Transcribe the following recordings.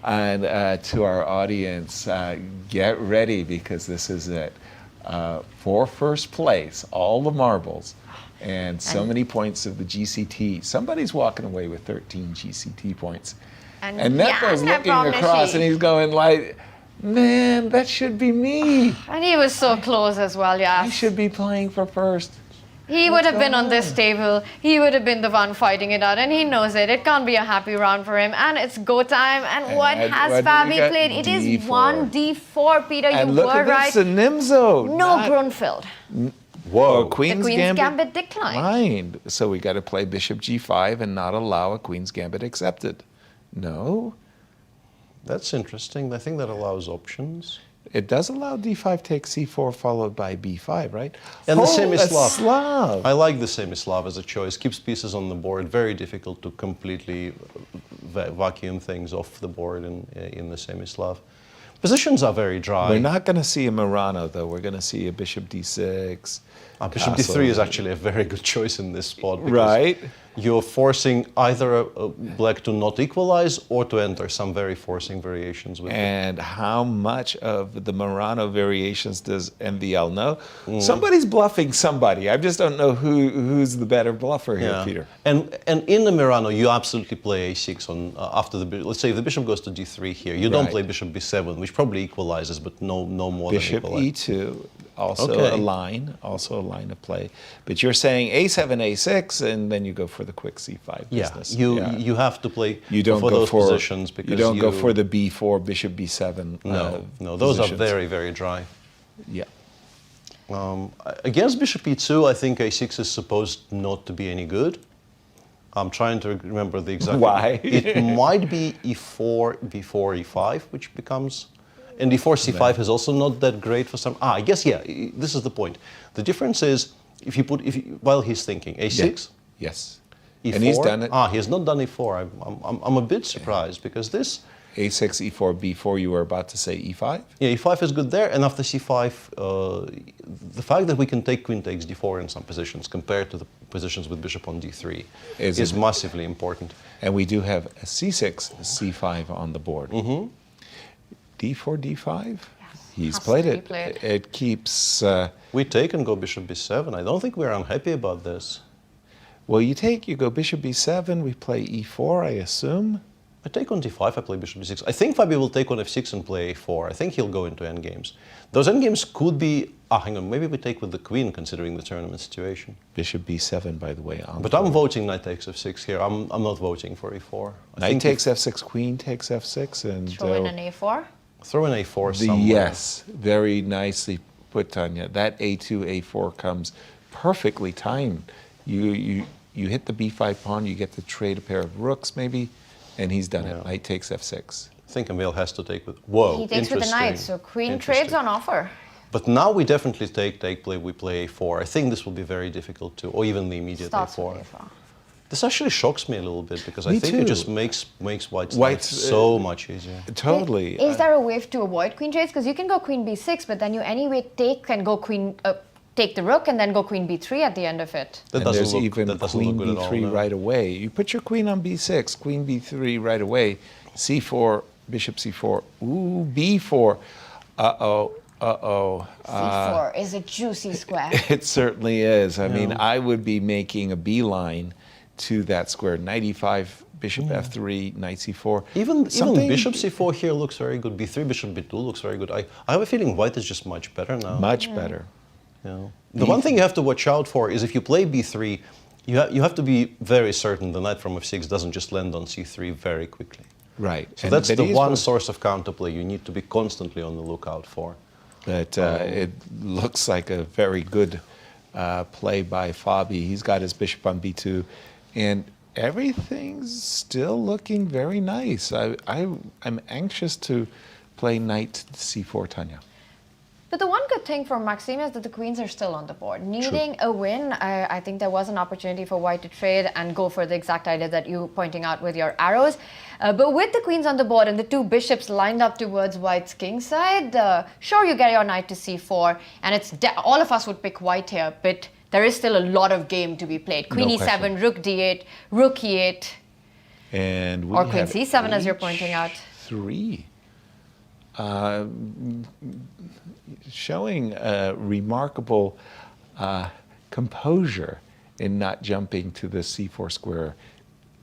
And to our audience, get ready because this is it. For first place, all the marbles, and so many points of the GCT. Somebody's walking away with 13 GCT points. And Nepo's looking across and he's going like, man, that should be me. And he was so close as well, yeah. I should be playing for first. He would have been on this table. He would have been the one fighting it out, and he knows it. It can't be a happy round for him. And it's go time. And what has Fabi played? It is 1d4, Peter. And you look were at right. this, a Nimzo. No Grunfeld. Whoa, The Queen's Gambit declined. So we got to play Bishop G5 and not allow a Queen's Gambit accepted. No. That's interesting. I think that allows options. It does allow D5 takes C4 followed by B5, right? And the semi-Slav. Slav. I like the semi-Slav as a choice. Keeps pieces on the board. Very difficult to completely vacuum things off the board in the semi-Slav. Positions are very dry. We're not going to see a Murano, though. We're going to see a Bishop D6. Bishop D3 is actually a very good choice in this spot. Right. You're forcing either black to not equalize or to enter some very forcing variations with And how much of the Murano variations does MVL know? Somebody's bluffing somebody. I just don't know who's the better bluffer here, Peter. And in the Murano, you absolutely play A6 on after the, let's say if the bishop goes to D3 here, you don't play Bishop B7, which probably equalizes, but no more Bishop than equalizes. E2, also a line of play. But you're saying A7, A6, and then you go for the quick C5 business. You have to play you don't for go those for, positions because you don't go for the B4, Bishop B7. No, those positions. are very, very dry. Yeah. Against Bishop E2, I think A6 is supposed not to be any good. I'm trying to remember the exact... Why? It might be E4, B4, E5, which becomes... And D4, C5 is also not that great for some... I guess, this is the point. The difference is, while he's thinking, A6? Yes. E4? And he's done it. He has not done E4. I'm a bit surprised because this... A6, E4, B4, you were about to say E5? Yeah, E5 is good there, and after C5, the fact that we can take Queen takes D4 in some positions compared to the positions with Bishop on D3 is massively important. And we do have a C6, C5 on the board. Mm-hmm. D4, D5? Yes. He's Has played to be it. played. It keeps... We take and go Bishop B7. I don't think we're unhappy about this. Well, you go Bishop B7, we play E4, I assume. I take on D5, I play Bishop D6. I think Fabi will take on F6 and play A4. I think he'll go into endgames. Those endgames could be... hang on, maybe we take with the Queen considering the tournament situation. Bishop B7, by the way. But I'm voting Knight takes F6 here. I'm not voting for E4. Knight takes F6, Queen takes F6, and... Throw in an A4? Throw in A4 somewhere. Yes, very nicely put, Tanya. That A2, A4 comes perfectly timed. You hit the B5 pawn, you get to trade a pair of rooks maybe, and he's done it. Knight takes F6. I think Emil has to take with... Whoa, He takes with the knight, so Queen trades on offer. But now we definitely we play A4. I think this will be very difficult to, or even the immediate A4. This actually shocks me a little bit because I think it just makes White's life so much easier. Totally. Is there a way to avoid queen trades? Because you can go Queen B6, but then you anyway go take the rook and then go Queen B3 at the end of it. That doesn't look good at all. Queen B3 right away. You put your queen on B6, Queen B3 right away. C4, Bishop C4. Ooh, B4. Uh-oh. C4 is a juicy square. It certainly is. I mean, I would be making a beeline to that square. Knight E5, Bishop F3, Knight C4. Even Bishop C4 here looks very good. B3, Bishop B2 looks very good. I have a feeling White is just much better now. Much better. Yeah. The one thing you have to watch out for is if you play B3, you have to be very certain the knight from F6 doesn't just land on C3 very quickly. Right. So that's the one source of counterplay you need to be constantly on the lookout for. But it looks like a very good play by Fabi. He's got his bishop on B2, and everything's still looking very nice. I'm anxious to play knight C4, Tanya. But the one good thing for Maxime is that the queens are still on the board. Needing a win, I think there was an opportunity for White to trade and go for the exact idea that you're pointing out with your arrows. But with the queens on the board and the two bishops lined up towards White's king side, sure, you get your knight to C4, and it's all of us would pick White here, but there is still a lot of game to be played. Queen E7, Rook D8, Rook E8, and or Queen C7 as you're pointing out. H3. Showing remarkable composure in not jumping to the C4 square.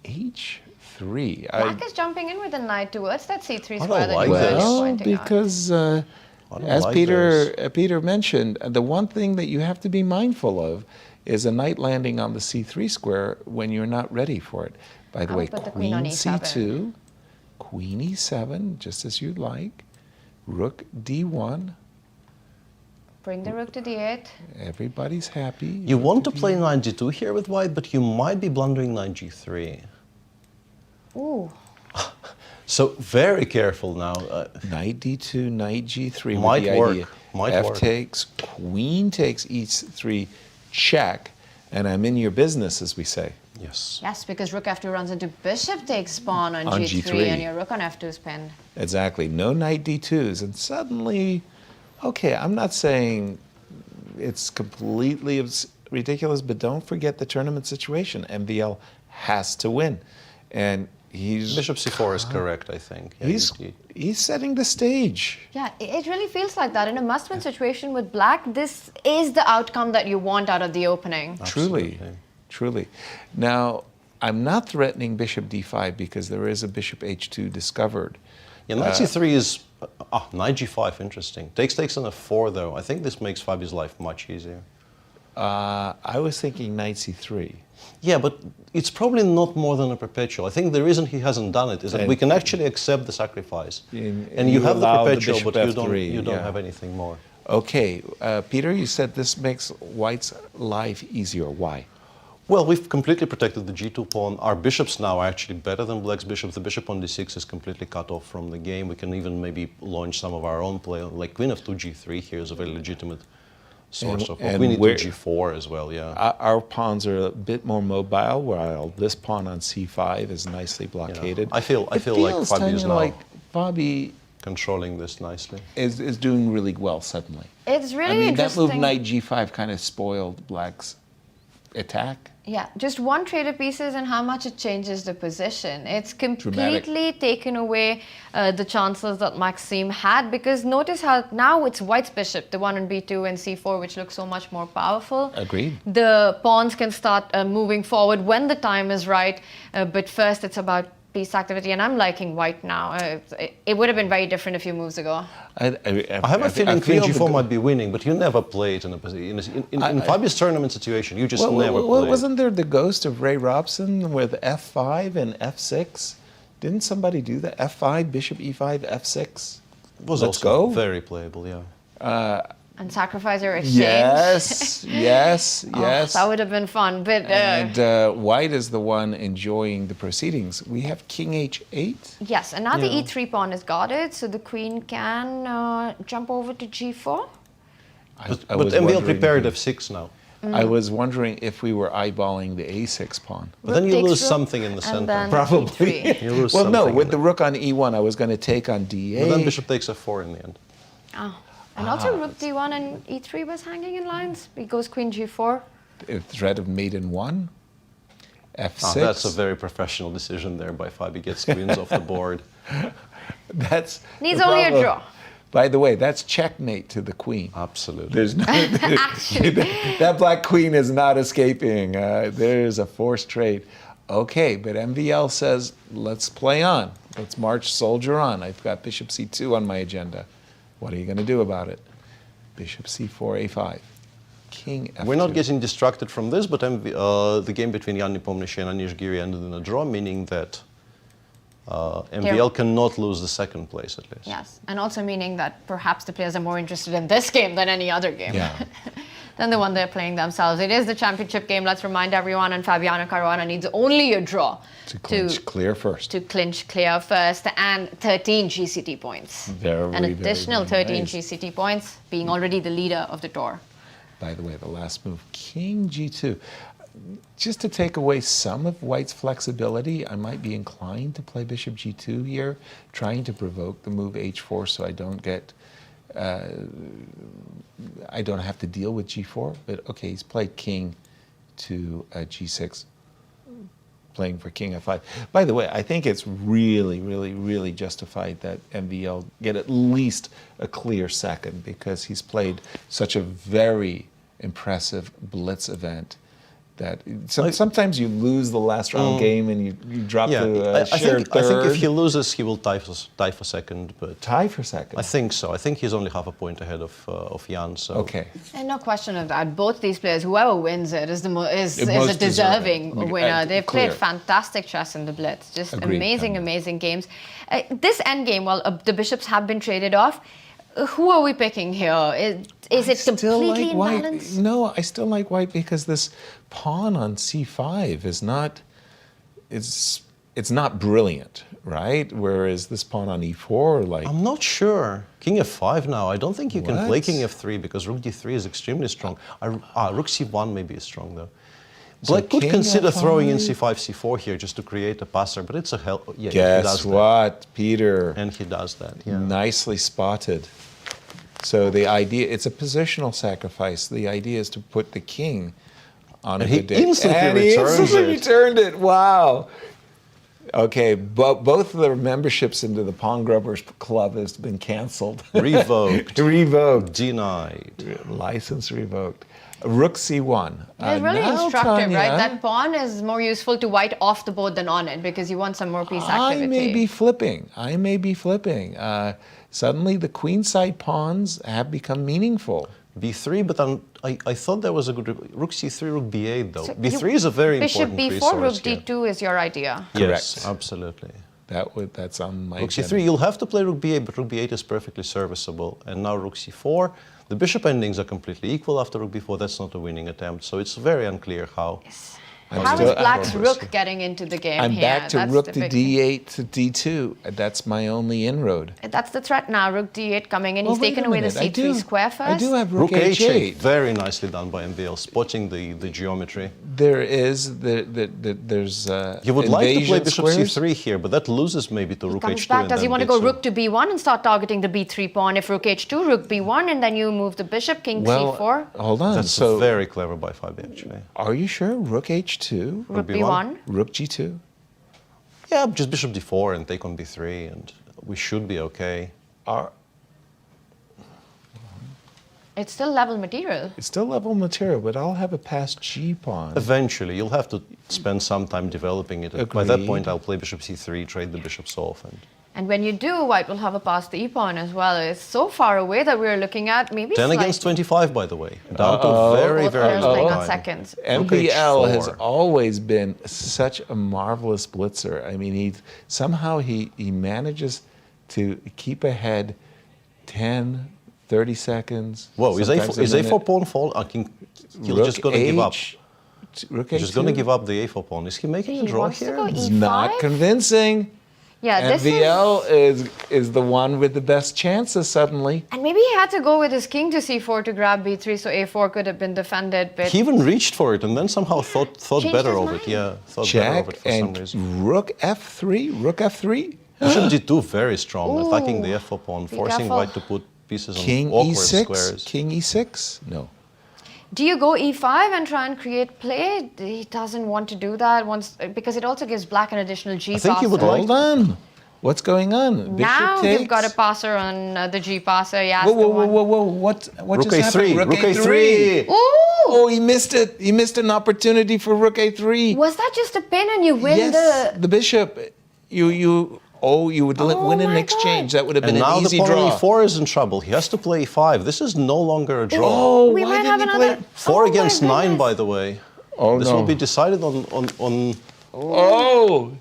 H3. Black is jumping in with a knight towards that C3 I square don't that like you were this. earlier Well, pointing out. because I don't as like Peter mentioned, the one thing that you have to be mindful of is a knight landing on the C3 square when you're not ready for it. By the I way, would put the queen on Queen E7. C2, Queen E7, just as you'd like, Rook D1. Bring the rook to D8. Everybody's happy. You want to Rook play D8. knight g2 here with white, but you might be blundering knight g3. Ooh. So very careful now. Knight D2, Knight G3. Might with the work, idea. might F work. takes, Queen takes E3, check, and I'm in your business, as we say. Yes. Yes, because rook F2 runs into bishop takes pawn on, On G3, G3. and your rook on F2 is pinned. Exactly. No Knight D2s, and suddenly, okay, I'm not saying it's completely ridiculous, but don't forget the tournament situation. MVL has to win, and he's Bishop c4 is correct, I think. Yeah, he's setting the stage. Yeah, it really feels like that. In a must-win situation with black, this is the outcome that you want out of the opening. Truly, truly. Now, I'm not threatening Bishop D5 because there is a Bishop H2 discovered. Yeah, knight c3 is knight g5. Interesting. Takes on f4 though. I think this makes Fabi's life much easier. I was thinking Knight C3. Yeah, but it's probably not more than a perpetual. I think the reason he hasn't done it is that we can actually accept the sacrifice. And you have the allow the perpetual, bishop but F3, you don't yeah. have anything more. Okay, Peter, you said this makes White's life easier. Why? Well, we've completely protected the g2 pawn. Our bishops now are actually better than black's bishop. The bishop on d6 is completely cut off from the game. We can even maybe launch some of our own play, like queen f2 g3 here is a very legitimate source of. and Queen where- e2 g4 as well, yeah. Our pawns are a bit more mobile, while this pawn on C5 is nicely blockaded. I feel It like feels, Fabi Tanya, is now like Fabi controlling this nicely. is doing really well suddenly. It's really I mean, that interesting. move Knight G5 kind of spoiled Black's attack. Yeah, just one trade of pieces and how much it changes the position. It's completely taken away the chances that Maxime had, because notice how now it's White's bishop, the one on B2 and C4, which looks so much more powerful. Agreed. The pawns can start moving forward when the time is right, but first it's about piece activity, and I'm liking White now. It would have been very different a few moves ago. I have a feeling queen g4 might be winning, but you never play it in a position. In Fabi's tournament situation, you just never play it. Wasn't there the ghost of Ray Robson with F5 and F6? Didn't somebody do that? F5, Bishop E5, F6? Was Let's also go. very playable, yeah. And sacrifice your exchange. Yes, yes, Oh, yes. that would have been fun, but And White is the one enjoying the proceedings. We have King H8. yes, and now the Yeah. E3 pawn is guarded, so the queen can jump over to G4. I But was MVL wondering prepared if- f6 now. I was wondering if we were eyeballing the A6 pawn. But then Rook you takes lose rook, something in the center. and then Probably. E3. You lose Well, no, something with in the it. rook on E1, I was going to take on D8. But then bishop takes f4 in the end. Oh. And also rook D1 and E3 was hanging in lines. It goes queen G4. Threat of mate in 1. F6. That's a very professional decision there by Fabi. Gets queens off the board. That's Needs the only a problem. draw. By the way, that's checkmate to the queen. Absolutely. There's no Actually. that black queen is not escaping. There's a forced trade. Okay, but MVL says let's play on. Let's march soldier on. I've got Bishop C2 on my agenda. What are you going to do about it? Bishop C4, A5. King F2. We're not getting distracted from this, but the game between Jan Nepomniachtchi and Anish Giri ended in a draw, meaning that MVL cannot lose the second place at least. Yes, and also meaning that perhaps the players are more interested in this game than any other game. Yeah. Than the one they're playing themselves. It is the championship game, let's remind everyone, and Fabiano Caruana needs only a draw To clinch clear first. to clinch clear first, and 13 GCT points. Very, An additional very 13 nice. GCT points, being already the leader of the tour. By the way, the last move, King G2. Just to take away some of White's flexibility, I might be inclined to play Bishop G2 here, trying to provoke the move H4 so I don't get, I don't have to deal with G4. But okay, he's played King to G6. playing for king f5. By the way, I think it's really, really, really justified that MVL get at least a clear second, because he's played such a very impressive blitz event that sometimes you lose the last round game and you drop to shared third. I think if he loses, he will tie for second. But tie for second? I think so. I think he's only half a point ahead of Jan. So. Okay. And no question of that. Both these players, whoever wins it, is most a deserving deserving. winner. They've Clear. played fantastic chess in the Blitz. Just Agreed. amazing games. This endgame, while the bishops have been traded off, who are we picking here? Is it completely imbalanced? No, I still like white because this pawn on c5 is not, it's not brilliant, right? Whereas this pawn on e4, like... I'm not sure. King f5 now. I don't think you can play What? king f3 because rook d3 is extremely strong. Rook c1 maybe is strong though. So Black could king consider f5? throwing in c5, c4 here just to create a passer, but it's a hell. Yeah, he Guess does what, Peter? that. And he does that. Yeah. Nicely spotted. So the idea, it's a positional sacrifice. The idea is to put the king on And a he good day. instantly And he returns instantly it. returned it. Wow. Okay, both of the memberships into the Pawn Grubbers Club has been canceled. Revoked. Revoked. Denied. License revoked. Rook c1. It's really Now, instructive, Tanya, right? That pawn is more useful to white off the board than on it because you want some more piece activity. I may be flipping. Suddenly the queenside pawns have become meaningful. b3, but I thought there was a good rook c3, rook b8 though. So b3 is a very Bishop important b4, rook resource here. d2 is your idea. Yes, Correct. absolutely. That's on my Rook agenda. c3, you'll have to play rook b8, but rook b8 is perfectly serviceable. And now rook c4. The bishop endings are completely equal after rook b4. That's not a winning attempt, so it's very unclear how. How is black's rook getting into the game I'm here? back to That's rook the to big thing. d8 to d2. That's my only inroad. That's the threat now, rook d8 coming in. He's Wait taken a away the minute. c3 square first. I do have Rook rook h8, h8. very nicely done by MVL, spotting the geometry. There's You would like to play invasion bishop squares. c3 here, but that loses maybe to rook Comes h2. back. and Does he then want to go beats rook to b1 and start targeting the b3 pawn? If rook h2, rook b1, and then you move the bishop, king c4. Hold on. That's so, very clever by Fabi, actually. are you sure? Rook h2, Rook b1? b1. rook g2. Yeah, just bishop d4 and take on b3, and we should be okay. It's still level material. It's still level material, but I'll have a passed g pawn. Eventually, you'll have to spend some time developing it. By that Agreed. point, I'll play bishop c3, trade the bishops off, And when you do, white will have a passed e pawn as well. It's so far away that we're looking at maybe 10 slight- against 25, by the way. Down to very, Both very players low playing on time. seconds. MVL Rook has h4. always been such a marvelous blitzer. I mean, he manages to keep ahead 10, 30 seconds. Whoa, is sometimes a A4 minute. pawn fall? He's Rook just going to give up. Rook He's just going to h2? give up the A4 pawn. Is he making a He draw wants to here? go It's E5? not convincing. Yeah, this is... MVL is the one with the best chances suddenly. And maybe he had to go with his king to c4 to grab b3, so a4 could have been defended, but... He even reached for it and then somehow thought Changed better his of it. mind. Yeah, thought better of Check it for some and reason. rook f3. Rook f3. Bishop d2 very strong, attacking the Ooh. f4 pawn, Be forcing careful. white to put pieces on King awkward e6. squares. King e6. No. Do you go e5 and try and create play? He doesn't want to do that because it also gives black an additional g I think he would passer. like Hold on. What's going on? Now Bishop you've got a takes. passer on the g passer. Yes, Whoa, the whoa, whoa, one. whoa, whoa! What Rook just happened? a3. Rook a3. Ooh! Oh, he missed it. He missed an opportunity for rook a3. Was that just a pin and you win Yes, the... the bishop. You would win an my exchange. God. That would have been And now an the easy pawn draw. on e4 is in trouble. He has to play e5. This is no longer a draw. Oh, We why might didn't have he another... play? 4 Oh, against my 9, goodness. by the way. Oh This no! will be decided on Oh,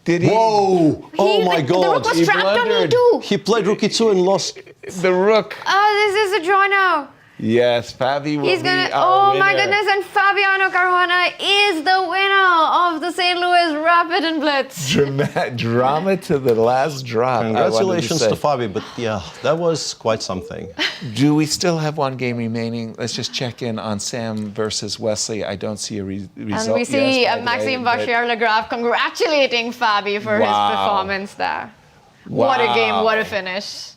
did he? Whoa! Oh my The rook god! was He trapped on blundered. e2. He played rook e2 and lost. The rook. This is a draw now. Yes, Fabi will He's be gonna... our Oh my winner. goodness, and Fabiano Caruana is the winner of the Saint Louis Rapid and Blitz. Drama to the last drop. I wanted Congratulations say. to Fabi, but yeah, that was quite something. Do we still have one game remaining? Let's just check in on Sam versus Wesley. I don't see a result. And we see yes, by the Maxime way, but- Vachier-Lagrave congratulating Fabi for his Wow. performance there. What a game, Wow. what a finish.